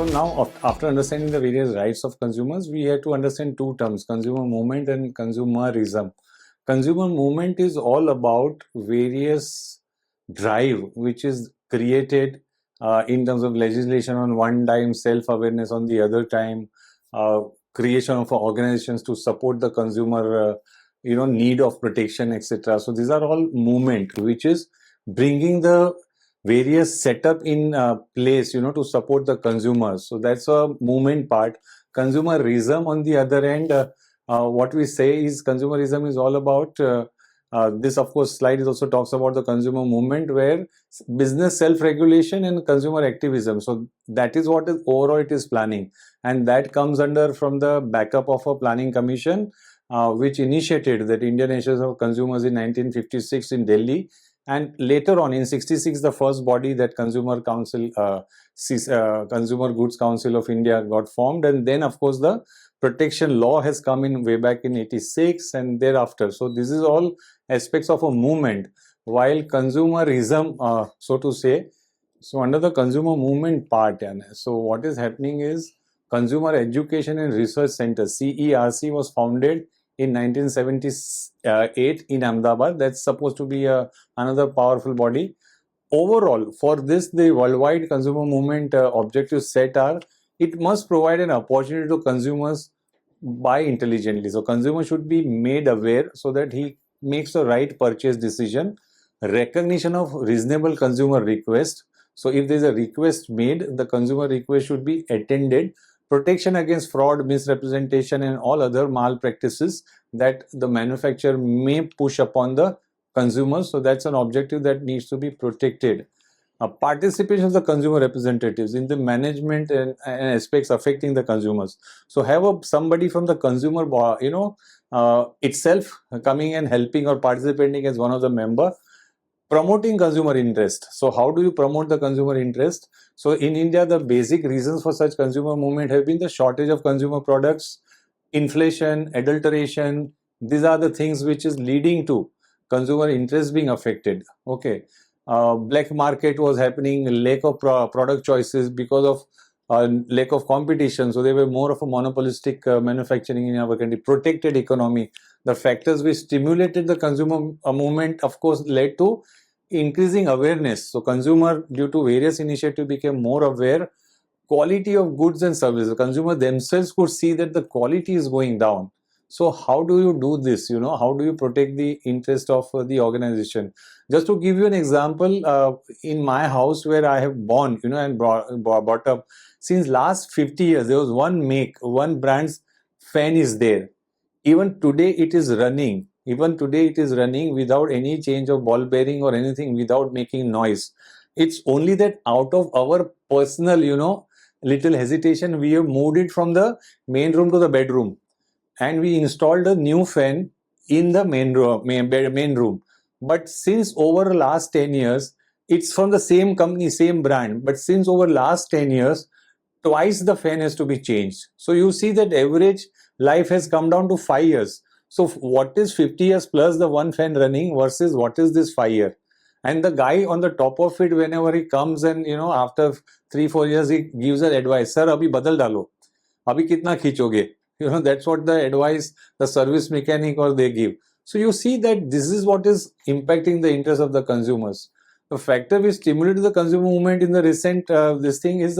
So now, after understanding the various rights of consumers, we have to understand two terms: consumer movement and consumerism. Consumer movement is all about various drive which is created in terms of legislation on one time, self-awareness on the other time, uh, creation of organizations to support the consumer, need of protection, etc. So these are all movement which is bringing the various setup in place, to support the consumers. So that's a movement part. Consumerism on the other end, what we say is consumerism is all about this, of course, slide is also talks about the consumer movement where business self-regulation and consumer activism. So that is what is overall it is planning, and that comes under from the backup of a planning commission which initiated that Indian Nations of Consumers in 1956 in Delhi. And later on in 66, the first body, that Consumer Council, Consumer Goods Council of India, got formed. And then, of course, the protection law has come in way back in 86 and thereafter. So this is all aspects of a movement. While consumerism, so to say, so under the consumer movement part, so what is happening is Consumer Education and Research Center, CERC, was founded in 1978 in Ahmedabad. That's supposed to be another powerful body. Overall, for this, the worldwide consumer movement objectives set are, it must provide an opportunity to consumers buy intelligently. So consumer should be made aware so that he makes the right purchase decision. Recognition of reasonable consumer request. So if there is a request made, the consumer request should be attended. Protection against fraud, misrepresentation, and all other malpractices that the manufacturer may push upon the consumers. So that's an objective that needs to be protected. Participation of the consumer representatives in the management and aspects affecting the consumers. So have somebody from the consumer, itself coming and helping or participating as one of the member. Promoting consumer interest. So how do you promote the consumer interest? So in India, the basic reasons for such consumer movement have been the shortage of consumer products, inflation, adulteration. These are the things which is leading to consumer interest being affected. Okay. Black market was happening, lack of product choices because of lack of competition. So they were more of a monopolistic manufacturing in our country. Protected economy. The factors which stimulated the consumer movement, of course, led to increasing awareness. So consumer, due to various initiatives, became more aware. Quality of goods and services. The consumer themselves could see that the quality is going down. So how do you do this? How do you protect the interest of the organization? Just to give you an example, in my house where I have born, and brought up, since last 50 years, there was one brand's fan is there. Even today it is running. Even today it is running without any change of ball bearing or anything, without making noise. It's only that out of our personal, little hesitation, we have moved it from the main room to the bedroom. And we installed a new fan in the main room. But since over the last 10 years, it's from the same company, same brand. But since over last 10 years, twice the fan has to be changed. So you see that average life has come down to 5 years. So what is 50 years plus the one fan running versus what is this 5 year? And the guy on the top of it, whenever he comes and, after 3-4 years, he gives an advice. Sir, abhi badal dalo. Abhi kitna khichoge? That's what the advice the service mechanic or they give. So you see that this is what is impacting the interest of the consumers. The factor which stimulated the consumer movement in the recent this thing is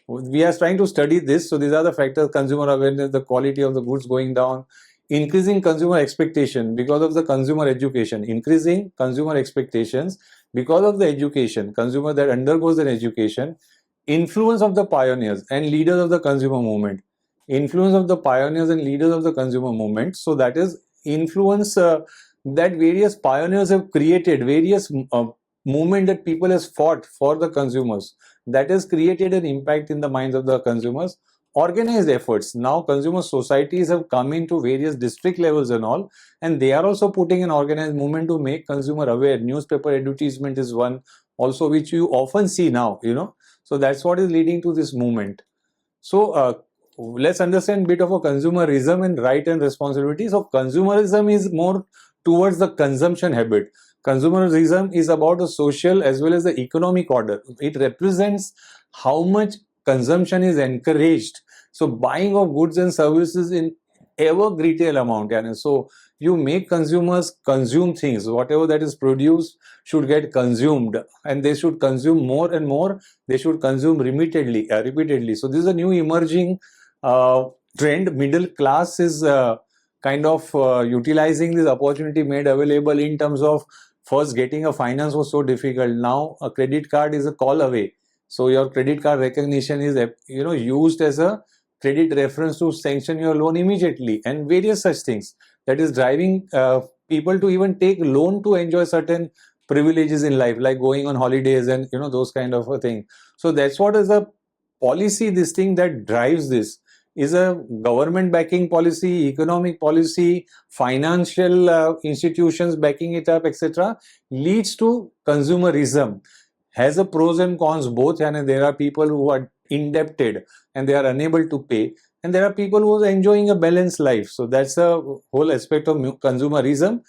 we are trying to study this. So these are the factors: consumer awareness, the quality of the goods going down, increasing consumer expectation because of the consumer education, increasing consumer expectations because of the education, consumer that undergoes an education, influence of the pioneers and leaders of the consumer movement. Influence of the pioneers and leaders of the consumer movement. So that is influence that various pioneers have created, various movement that people has fought for the consumers. That has created an impact in the minds of the consumers. Organized efforts. Now consumer societies have come into various district levels and all, and they are also putting an organized movement to make consumer aware. Newspaper advertisement is one also which you often see now, So that's what is leading to this movement. So let's understand a bit of a consumerism and right and responsibility. So consumerism is more towards the consumption habit. Consumerism is about the social as well as the economic order. It represents how much consumption is encouraged. So buying of goods and services in ever greater amount, and so you make consumers consume things. Whatever that is produced should get consumed, and they should consume more and more. They should consume repeatedly. So this is a new emerging trend. Middle class is kind of utilizing this opportunity made available in terms of first getting a finance was so difficult. Now a credit card is a call away. So your credit card recognition is used as a credit reference to sanction your loan immediately, and various such things that is driving people to even take loan to enjoy certain privileges in life, like going on holidays and those kind of a thing. So that's what is a policy, this thing that drives this is a government backing policy, economic policy, financial institutions backing it up, etc., leads to consumerism. Has a pros and cons both, and there are people who are indebted and they are unable to pay, and there are people who are enjoying a balanced life. So that's a whole aspect of consumerism.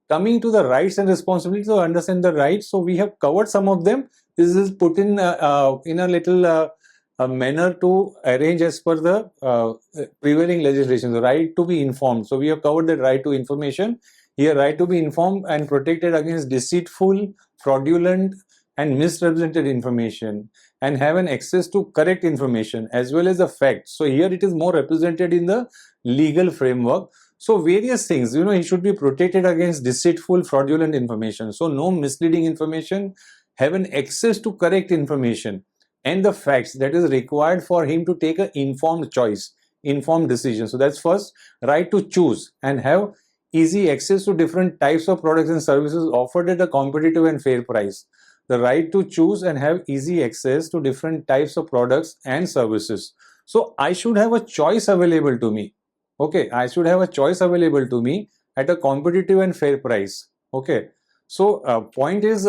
Coming to the rights and responsibilities, to understand the rights, so we have covered some of them. This is put in a little a manner to arrange as per the prevailing legislation. The right to be informed. So we have covered the right to information. Here, right to be informed and protected against deceitful, fraudulent, and misrepresented information, and have an access to correct information as well as the facts. So here it is more represented in the legal framework. So various things, he should be protected against deceitful, fraudulent information. So no misleading information, have an access to correct information and the facts that is required for him to take an informed choice, informed decision. So that's first. Right to choose and have easy access to different types of products and services offered at a competitive and fair price. The right to choose and have easy access to different types of products and services. So I should have a choice available to me. Okay, I should have a choice available to me at a competitive and fair price. Okay, so point is,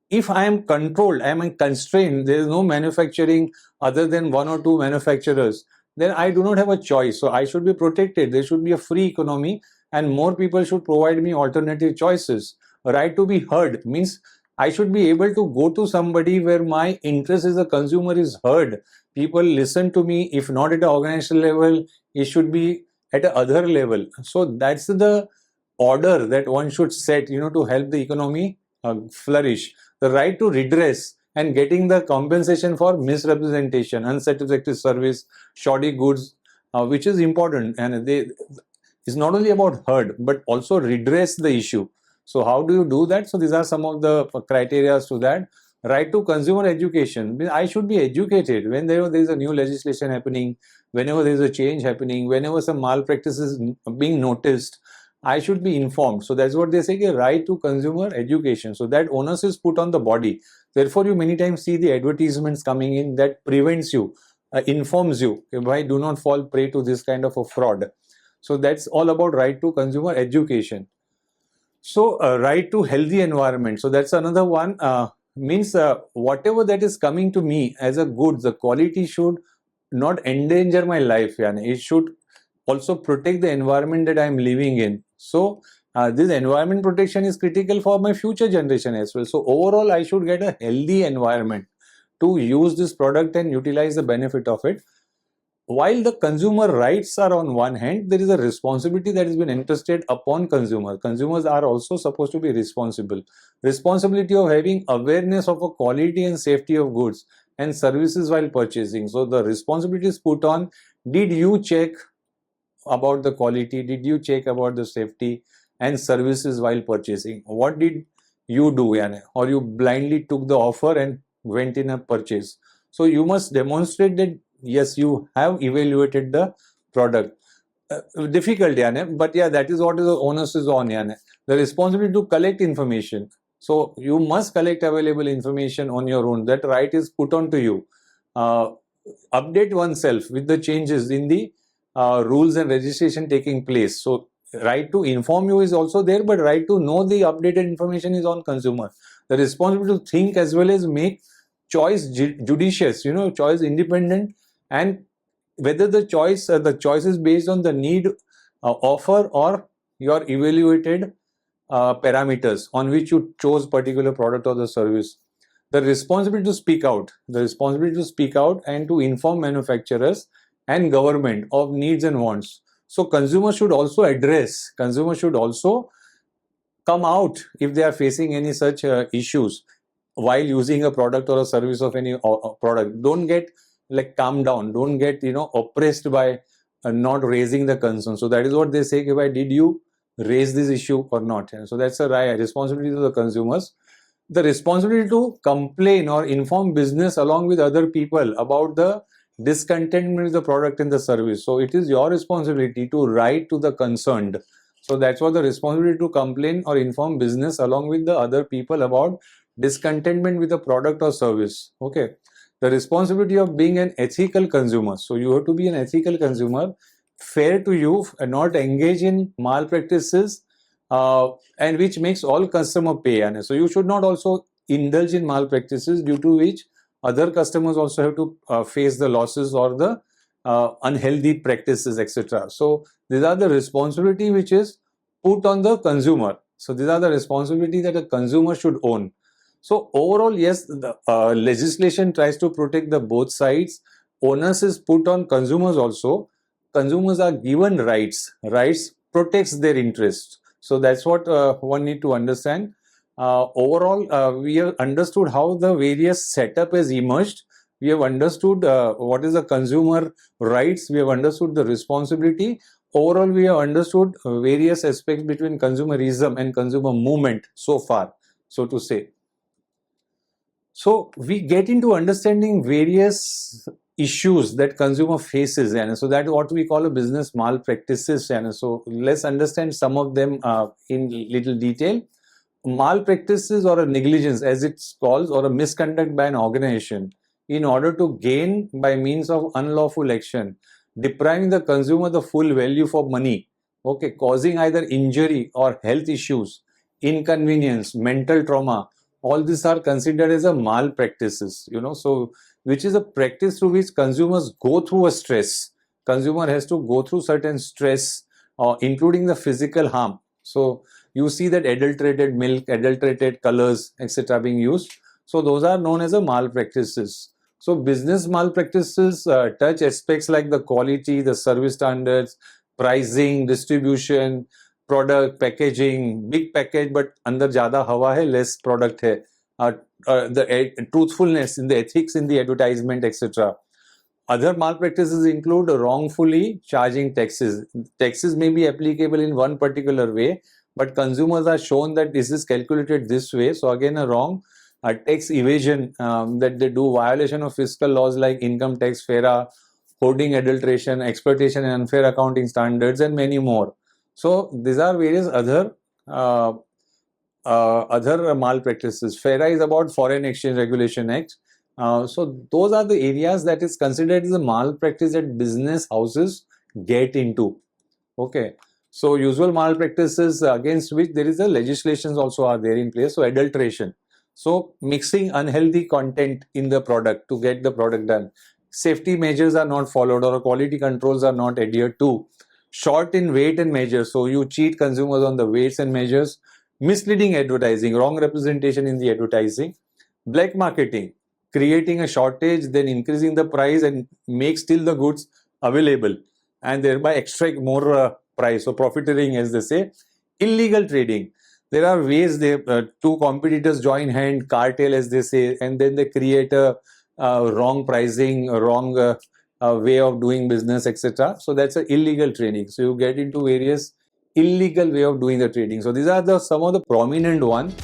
if I am controlled, I am constrained, there is no manufacturing other than one or two manufacturers, then I do not have a choice. So I should be protected. There should be a free economy and more people should provide me alternative choices. Right to be heard means I should be able to go to somebody where my interest as a consumer is heard. People listen to me. If not at an organizational level, it should be at a other level. So that's the order that one should set, to help the economy flourish. The right to redress and getting the compensation for misrepresentation, unsatisfactory service, shoddy goods, which is important. And it's not only about heard, but also redress the issue. So how do you do that? So these are some of the criteria to that. Right to consumer education. I should be educated whenever there is a new legislation happening, whenever there is a change happening, whenever some malpractice is being noticed, I should be informed. So that's what they say, right to consumer education. So that onus is put on the body. Therefore, you many times see the advertisements coming in that prevents you, informs you, why do not fall prey to this kind of a fraud. So that's all about right to consumer education. So right to healthy environment. So that's another one. Means whatever that is coming to me as a good, the quality should not endanger my life. It should also protect the environment that I am living in. So this environment protection is critical for my future generation as well. So overall, I should get a healthy environment to use this product and utilize the benefit of it. While the consumer rights are on one hand, there is a responsibility that has been entrusted upon consumers. Consumers are also supposed to be responsible. Responsibility of having awareness of a quality and safety of goods and services while purchasing. So the responsibility is put on, did you check about the quality? Did you check about the safety and services while purchasing? What did you do? Or you blindly took the offer and went in a purchase. So you must demonstrate that yes, you have evaluated the product. Difficult, but yeah, that is what the onus is on. The responsibility to collect information. So you must collect available information on your own. That right is put on to you. Update oneself with the changes in the rules and registration taking place. So right to inform you is also there, but right to know the updated information is on consumer. The responsibility to think as well as make choice judicious, choice independent, and whether the choice is based on the need, offer, or your evaluated parameters on which you chose particular product or the service. The responsibility to speak out, and to inform manufacturers and government of needs and wants. So consumers should also come out if they are facing any such issues while using a product or a service of any product. Don't get like calm down, don't get oppressed by not raising the concern. So that is what they say, why did you raise this issue or not? And so that's a responsibility to the consumers. The responsibility to complain or inform business along with other people about the discontentment with the product and the service. So it is your responsibility to write to the concerned. So that's what the responsibility to complain or inform business along with the other people about discontentment with the product or service. Okay. The responsibility of being an ethical consumer. So you have to be an ethical consumer, fair to you, and not engage in malpractices, and which makes all customer pay. And so you should not also indulge in malpractices due to which other customers also have to face the losses or the unhealthy practices, etc. So these are the responsibility which is put on the consumer. So these are the responsibility that a consumer should own. So overall, yes, the legislation tries to protect the both sides. Onus is put on consumers also. Consumers are given rights. Rights protects their interests. So that's what one need to understand. Overall, we have understood how the various setup has emerged. We have understood what is the consumer rights. We have understood the responsibility. Overall, we have understood various aspects between consumerism and consumer movement so far, so to say. So we get into understanding various issues that consumer faces, and so that's what we call a business malpractices. And so let's understand some of them in little detail. Malpractices or a negligence, as it's called, or a misconduct by an organization in order to gain by means of unlawful action, depriving the consumer the full value for money, okay, causing either injury or health issues, inconvenience, mental trauma. All these are considered as a malpractices, so which is a practice through which consumers go through a stress. Consumer has to go through certain stress, including the physical harm. So you see that adulterated milk, adulterated colors, etc. being used. So those are known as a malpractices. So business malpractices touch aspects like the quality, the service standards, pricing, distribution, product, packaging, big package but अंदर ज़्यादा हवा है, less product है, the truthfulness in the ethics in the advertisement, etc. Other malpractices include wrongfully charging taxes. Taxes may be applicable in one particular way, but consumers are shown that this is calculated this way. So again, a wrong. Tax evasion that they do, violation of fiscal laws like income tax, FERA, hoarding, adulteration, exploitation and unfair accounting standards, and many more. So these are various other malpractices. FERA is about Foreign Exchange Regulation Act. So those are the areas that is considered as a malpractice that business houses get into. Okay. So usual malpractices against which there is a legislations also are there in place. So adulteration. So mixing unhealthy content in the product to get the product done. Safety measures are not followed or quality controls are not adhered to. Short in weight and measures. So you cheat consumers on the weights and measures. Misleading advertising, wrong representation in the advertising. Black marketing, creating a shortage, then increasing the price and make still the goods available and thereby extract more price. So profiteering, as they say. Illegal trading. There are ways two competitors join hand, cartel as they say, and then they create a wrong pricing, a wrong way of doing business, etc. So that's an illegal trading. So you get into various illegal way of doing the trading. So these are some of the prominent ones.